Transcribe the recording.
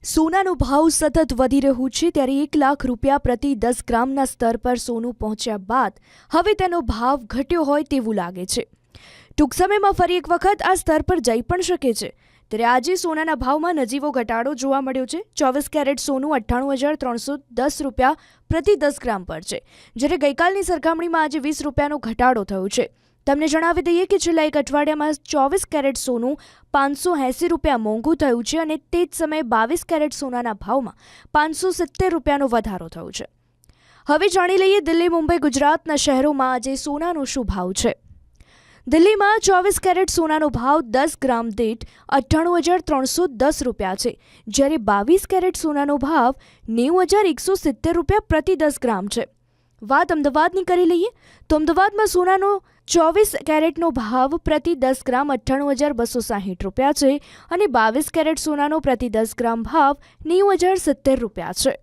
સોનાનો ભાવ સતત વધી રહ્યું છે ત્યારે 1 લાખ રૂપિયા પ્રતિ 10 ગ્રામના સ્તર પર સોનું પહોંચ્યા બાદ હવે તેનો ભાવ ઘટ્યો હોય તેવું લાગે છે। ટૂંક સમયમાં ફરી એક વખત આ સ્તર પર જઈ પણ શકે છે। ત્યારે આજે સોનાના ભાવમાં નજીવો ઘટાડો જોવા મળ્યો છે। 24 કેરેટ સોનું 98,310 રૂપિયા પ્રતિ 10 ગ્રામ પર છે, જ્યારે ગઈકાલની સરખામણીમાં આજે 20 રૂપિયાનો ઘટાડો થયો છે। તમને જણાવી દઈએ કે છેલ્લા એક અઠવાડિયામાં 24 કેરેટ સોનું 580 રૂપિયા મોંઘું થયું છે અને તે જ સમયે 22 કેરેટ સોનાના ભાવમાં 570 રૂપિયાનો વધારો થયો છે। હવે જાણી લઈએ દિલ્હી, મુંબઈ, ગુજરાતના શહેરોમાં આજે સોનાનો શું ભાવ છે। દિલ્હીમાં 24 કેરેટ સોનાનો ભાવ 10 ગ્રામ દીઠ 98,310 રૂપિયા છે, જ્યારે 22 કેરેટ સોનાનો ભાવ 90,170 રૂપિયા પ્રતિ 10 ગ્રામ છે। વાત અમદાવાદની કરી લઈએ તો અમદાવાદમાં સોનાનો 24 કેરેટનો ભાવ પ્રતિ 10 ગ્રામ 98,260 રૂપિયા છે અને 22 કેરેટ સોનાનો પ્રતિ 10 ગ્રામ ભાવ 90,070 રૂપિયા છે।